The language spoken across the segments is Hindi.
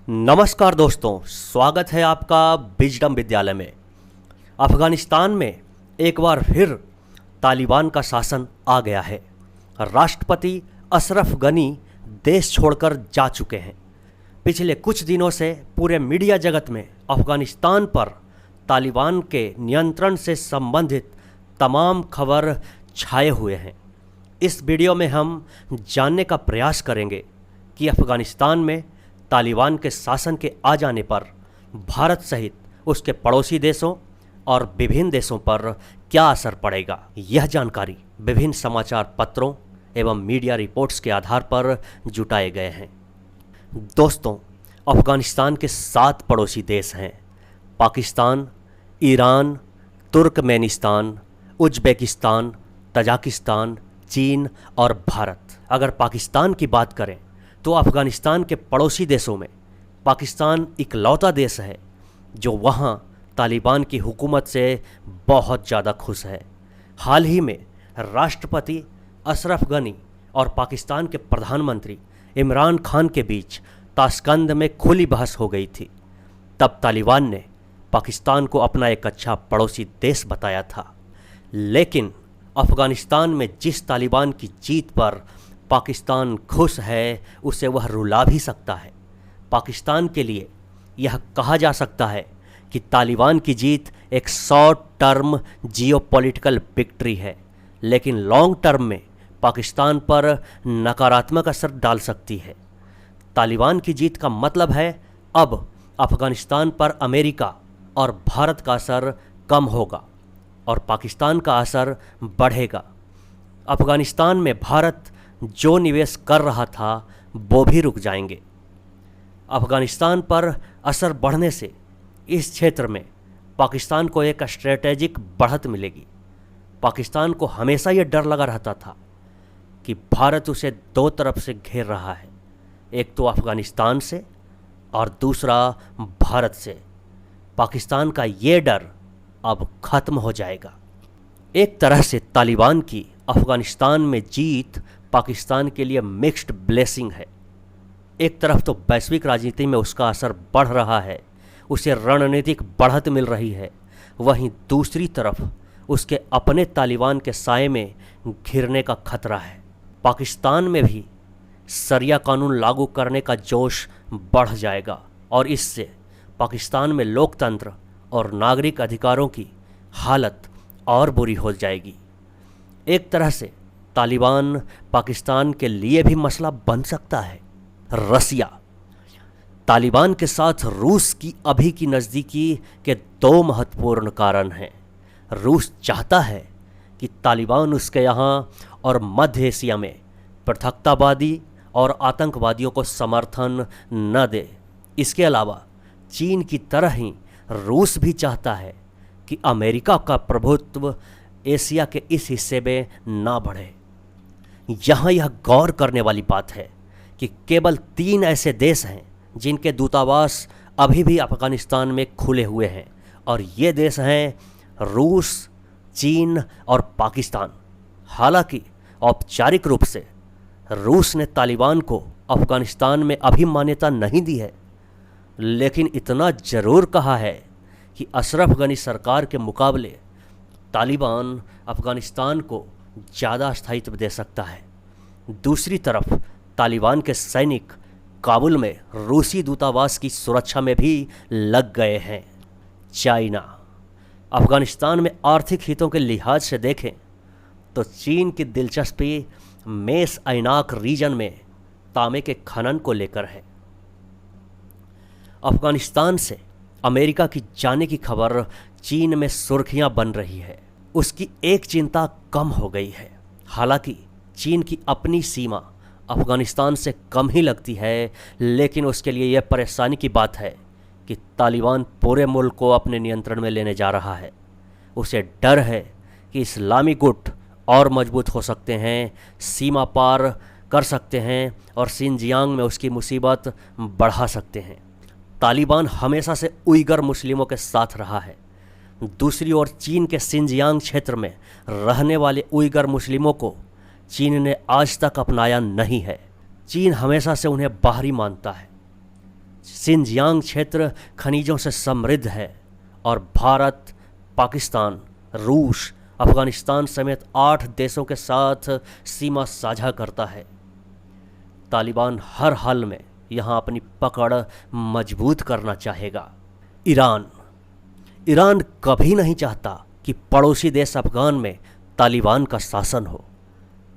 नमस्कार दोस्तों, स्वागत है आपका विजडम विद्यालय में। अफ़गानिस्तान में एक बार फिर तालिबान का शासन आ गया है। राष्ट्रपति अशरफ गनी देश छोड़कर जा चुके हैं। पिछले कुछ दिनों से पूरे मीडिया जगत में अफ़गानिस्तान पर तालिबान के नियंत्रण से संबंधित तमाम खबर छाए हुए हैं। इस वीडियो में हम जानने का प्रयास करेंगे कि अफ़गानिस्तान में तालिबान के शासन के आ जाने पर भारत सहित उसके पड़ोसी देशों और विभिन्न देशों पर क्या असर पड़ेगा। यह जानकारी विभिन्न समाचार पत्रों एवं मीडिया रिपोर्ट्स के आधार पर जुटाए गए हैं। दोस्तों, अफ़गानिस्तान के 7 पड़ोसी देश हैं: Pakistan, Iran, Turkmenistan, Uzbekistan, Tajikistan, चीन और भारत। अगर पाकिस्तान की बात करें तो अफ़गानिस्तान के पड़ोसी देशों में पाकिस्तान इकलौता देश है जो वहाँ तालिबान की हुकूमत से बहुत ज़्यादा खुश है। हाल ही में राष्ट्रपति अशरफ गनी और पाकिस्तान के प्रधानमंत्री इमरान खान के बीच ताशकंद में खुली बहस हो गई थी। तब तालिबान ने पाकिस्तान को अपना एक अच्छा पड़ोसी देश बताया था। लेकिन अफ़गानिस्तान में जिस तालिबान की जीत पर पाकिस्तान खुश है, उसे वह रुला भी सकता है। पाकिस्तान के लिए यह कहा जा सकता है कि तालिबान की जीत एक शॉर्ट टर्म जियोपॉलिटिकल विक्ट्री है, लेकिन लॉन्ग टर्म में पाकिस्तान पर नकारात्मक असर डाल सकती है। तालिबान की जीत का मतलब है अब अफ़गानिस्तान पर अमेरिका और भारत का असर कम होगा और पाकिस्तान का असर बढ़ेगा। अफ़गानिस्तान में भारत जो निवेश कर रहा था वो भी रुक जाएंगे। अफ़गानिस्तान पर असर बढ़ने से इस क्षेत्र में पाकिस्तान को एक स्ट्रेटेजिक बढ़त मिलेगी। पाकिस्तान को हमेशा ये डर लगा रहता था कि भारत उसे 2 तरफ से घेर रहा है, एक तो अफ़गानिस्तान से और दूसरा भारत से। पाकिस्तान का ये डर अब ख़त्म हो जाएगा। एक तरह से तालिबान की अफ़गानिस्तान में जीत पाकिस्तान के लिए मिक्स्ड ब्लेसिंग है। एक तरफ तो वैश्विक राजनीति में उसका असर बढ़ रहा है, उसे रणनीतिक बढ़त मिल रही है, वहीं दूसरी तरफ उसके अपने तालिबान के साए में घिरने का खतरा है। पाकिस्तान में भी शरिया कानून लागू करने का जोश बढ़ जाएगा और इससे पाकिस्तान में लोकतंत्र और नागरिक अधिकारों की हालत और बुरी हो जाएगी। एक तरह से तालिबान पाकिस्तान के लिए भी मसला बन सकता है। रसिया। तालिबान के साथ रूस की अभी की नज़दीकी के 2 महत्वपूर्ण कारण हैं। रूस चाहता है कि तालिबान उसके यहाँ और मध्य एशिया में पृथकतावादी और आतंकवादियों को समर्थन न दे। इसके अलावा चीन की तरह ही रूस भी चाहता है कि अमेरिका का प्रभुत्व एशिया के इस हिस्से में ना बढ़े। यहाँ यह गौर करने वाली बात है कि केवल 3 ऐसे देश हैं जिनके दूतावास अभी भी अफ़गानिस्तान में खुले हुए हैं और ये देश हैं रूस, चीन और पाकिस्तान। हालांकि औपचारिक रूप से रूस ने तालिबान को अफ़गानिस्तान में अभी मान्यता नहीं दी है, लेकिन इतना ज़रूर कहा है कि अशरफ गनी सरकार के मुकाबले तालिबान अफ़गानिस्तान को ज़्यादा स्थायित्व दे सकता है। दूसरी तरफ तालिबान के सैनिक काबुल में रूसी दूतावास की सुरक्षा में भी लग गए हैं। चाइना। अफ़गानिस्तान में आर्थिक हितों के लिहाज से देखें तो चीन की दिलचस्पी मेस ऐनाक रीजन में तांबे के खनन को लेकर है। अफ़गानिस्तान से अमेरिका की जाने की खबर चीन में सुर्खियां बन रही है। उसकी एक चिंता कम हो गई है। हालांकि चीन की अपनी सीमा अफ़गानिस्तान से कम ही लगती है, लेकिन उसके लिए यह परेशानी की बात है कि तालिबान पूरे मुल्क को अपने नियंत्रण में लेने जा रहा है। उसे डर है कि इस्लामी गुट और मजबूत हो सकते हैं, सीमा पार कर सकते हैं और सिंजियांग में उसकी मुसीबत बढ़ा सकते हैं। तालिबान हमेशा से उइगर मुस्लिमों के साथ रहा है। दूसरी ओर चीन के सिंजियांग क्षेत्र में रहने वाले उइगर मुस्लिमों को चीन ने आज तक अपनाया नहीं है। चीन हमेशा से उन्हें बाहरी मानता है। सिंजियांग क्षेत्र खनिजों से समृद्ध है और भारत, पाकिस्तान, रूस, अफगानिस्तान समेत 8 देशों के साथ सीमा साझा करता है। तालिबान हर हाल में यहाँ अपनी पकड़ मजबूत करना चाहेगा। ईरान कभी नहीं चाहता कि पड़ोसी देश अफगान में तालिबान का शासन हो।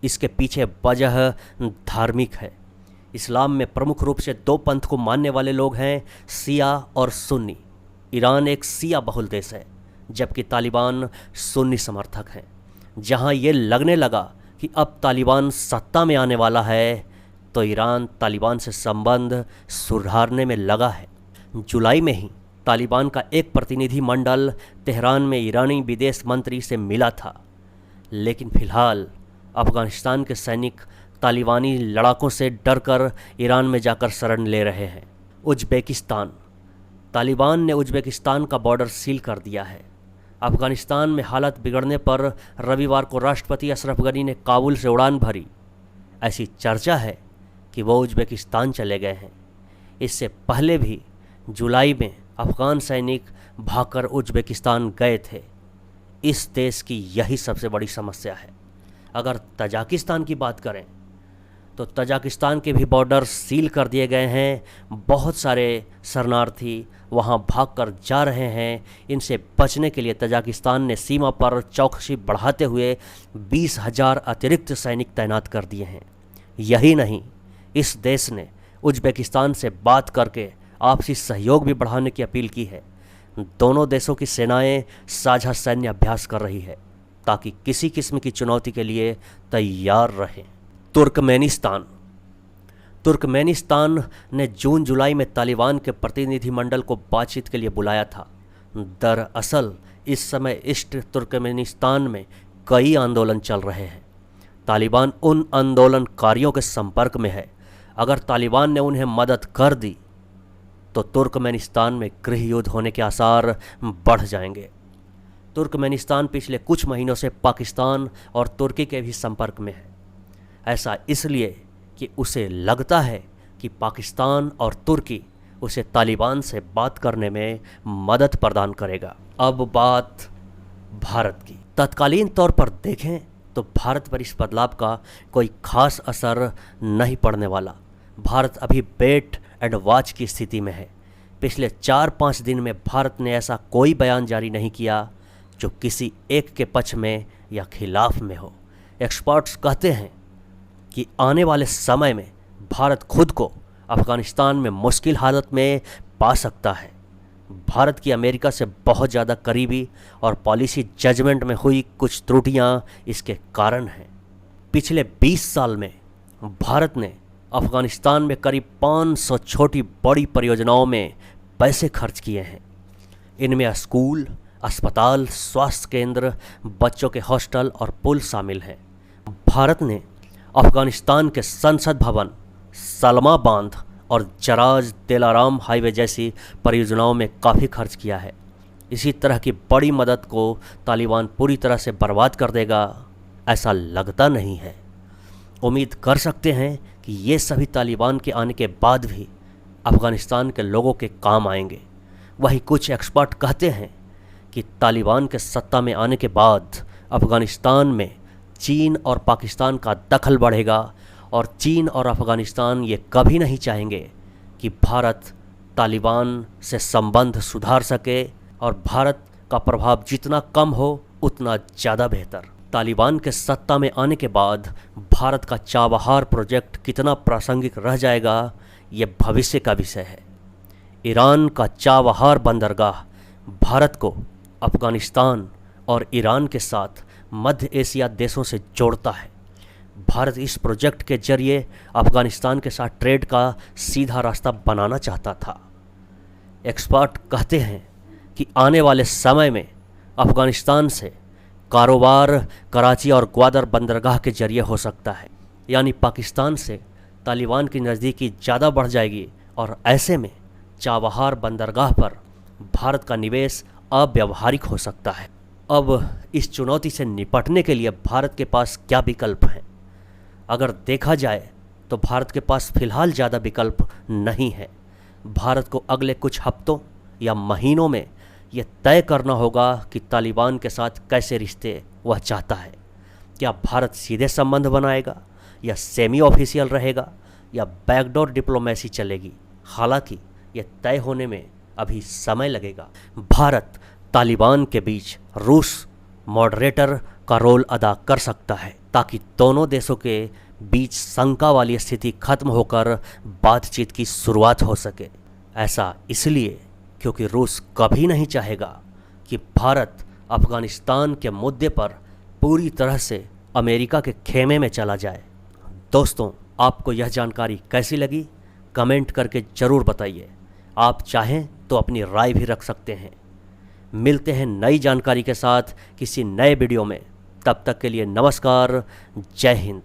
इसके पीछे वजह धार्मिक है। इस्लाम में प्रमुख रूप से 2 पंथ को मानने वाले लोग हैं, शिया और सुन्नी। ईरान एक शिया बहुल देश है, जबकि तालिबान सुन्नी समर्थक हैं। जहां ये लगने लगा कि अब तालिबान सत्ता में आने वाला है, तो ईरान तालिबान से संबंध सुधारने में लगा है। जुलाई में ही तालिबान का एक प्रतिनिधि मंडल तेहरान में ईरानी विदेश मंत्री से मिला था, लेकिन फिलहाल अफगानिस्तान के सैनिक तालिबानी लड़ाकों से डरकर ईरान में जाकर शरण ले रहे हैं। उज़्बेकिस्तान। तालिबान ने उज़्बेकिस्तान का बॉर्डर सील कर दिया है। अफगानिस्तान में हालत बिगड़ने पर रविवार को राष्ट्रपति अशरफ गनी ने काबुल से उड़ान भरी। ऐसी चर्चा है कि वो उज़्बेकिस्तान चले गए हैं। इससे पहले भी जुलाई में अफगान सैनिक भागकर उज़्बेकिस्तान गए थे। इस देश की यही सबसे बड़ी समस्या है। अगर तजाकिस्तान की बात करें तो तजाकिस्तान के भी बॉर्डर सील कर दिए गए हैं। बहुत सारे शरणार्थी वहां भागकर जा रहे हैं। इनसे बचने के लिए तजाकिस्तान ने सीमा पर चौकसी बढ़ाते हुए 20,000 अतिरिक्त सैनिक तैनात कर दिए हैं। यही नहीं, इस देश ने उज़्बेकिस्तान से बात करके आपसी सहयोग भी बढ़ाने की अपील की है। दोनों देशों की सेनाएं साझा सैन्य अभ्यास कर रही है ताकि किसी किस्म की चुनौती के लिए तैयार रहें। तुर्कमेनिस्तान ने जून जुलाई में तालिबान के प्रतिनिधिमंडल को बातचीत के लिए बुलाया था। दरअसल इस समय ईस्ट तुर्कमेनिस्तान में कई आंदोलन चल रहे हैं। तालिबान उन आंदोलनकारियों के संपर्क में है। अगर तालिबान ने उन्हें मदद कर दी तो तुर्कमेनिस्तान में गृह युद्ध होने के आसार बढ़ जाएंगे। तुर्कमेनिस्तान पिछले कुछ महीनों से पाकिस्तान और तुर्की के भी संपर्क में है। ऐसा इसलिए कि उसे लगता है कि पाकिस्तान और तुर्की उसे तालिबान से बात करने में मदद प्रदान करेगा। अब बात भारत की। तत्कालीन तौर पर देखें तो भारत पर इस बदलाव का कोई खास असर नहीं पड़ने वाला। भारत अभी वेट एंड वॉच की स्थिति में है। पिछले 4-5 दिन में भारत ने ऐसा कोई बयान जारी नहीं किया जो किसी एक के पक्ष में या खिलाफ में हो। एक्सपर्ट्स कहते हैं कि आने वाले समय में भारत खुद को अफगानिस्तान में मुश्किल हालत में पा सकता है। भारत की अमेरिका से बहुत ज़्यादा करीबी और पॉलिसी जजमेंट में हुई कुछ त्रुटियां इसके कारण हैं। पिछले 20 साल में भारत ने अफगानिस्तान में करीब 500 छोटी बड़ी परियोजनाओं में पैसे खर्च किए हैं। इनमें स्कूल, अस्पताल, स्वास्थ्य केंद्र, बच्चों के हॉस्टल और पुल शामिल हैं। भारत ने अफगानिस्तान के संसद भवन, सलमा बांध और जराज तेलाराम हाईवे जैसी परियोजनाओं में काफ़ी खर्च किया है। इसी तरह की बड़ी मदद को तालिबान पूरी तरह से बर्बाद कर देगा, ऐसा लगता नहीं है। उम्मीद कर सकते हैं कि ये सभी तालिबान के आने के बाद भी अफगानिस्तान के लोगों के काम आएंगे। वहीं कुछ एक्सपर्ट कहते हैं कि तालिबान के सत्ता में आने के बाद अफगानिस्तान में चीन और पाकिस्तान का दखल बढ़ेगा और चीन और अफगानिस्तान ये कभी नहीं चाहेंगे कि भारत तालिबान से संबंध सुधार सके और भारत का प्रभाव जितना कम हो उतना ज़्यादा बेहतर। तालिबान के सत्ता में आने के बाद भारत का चाबहार प्रोजेक्ट कितना प्रासंगिक रह जाएगा, ये भविष्य का विषय है। ईरान का चाबहार बंदरगाह भारत को अफगानिस्तान और ईरान के साथ मध्य एशिया देशों से जोड़ता है। भारत इस प्रोजेक्ट के जरिए अफगानिस्तान के साथ ट्रेड का सीधा रास्ता बनाना चाहता था। एक्सपर्ट कहते हैं कि आने वाले समय में अफगानिस्तान से कारोबार कराची और ग्वादर बंदरगाह के जरिए हो सकता है। यानी पाकिस्तान से तालिबान की नज़दीकी ज़्यादा बढ़ जाएगी और ऐसे में चाबहार बंदरगाह पर भारत का निवेश अव्यावहारिक हो सकता है। अब इस चुनौती से निपटने के लिए भारत के पास क्या विकल्प हैं? अगर देखा जाए तो भारत के पास फिलहाल ज़्यादा विकल्प नहीं है। भारत को अगले कुछ हफ्तों या महीनों में यह तय करना होगा कि तालिबान के साथ कैसे रिश्ते वह चाहता है। क्या भारत सीधे संबंध बनाएगा या सेमी ऑफिशियल रहेगा या बैकडोर डिप्लोमेसी चलेगी? हालांकि यह तय होने में अभी समय लगेगा। भारत तालिबान के बीच रूस मॉडरेटर का रोल अदा कर सकता है ताकि दोनों देशों के बीच शंका वाली स्थिति खत्म होकर बातचीत की शुरुआत हो सके। ऐसा इसलिए क्योंकि रूस कभी नहीं चाहेगा कि भारत अफगानिस्तान के मुद्दे पर पूरी तरह से अमेरिका के खेमे में चला जाए। दोस्तों, आपको यह जानकारी कैसी लगी कमेंट करके ज़रूर बताइए। आप चाहें तो अपनी राय भी रख सकते हैं। मिलते हैं नई जानकारी के साथ किसी नए वीडियो में। तब तक के लिए नमस्कार, जय हिंद।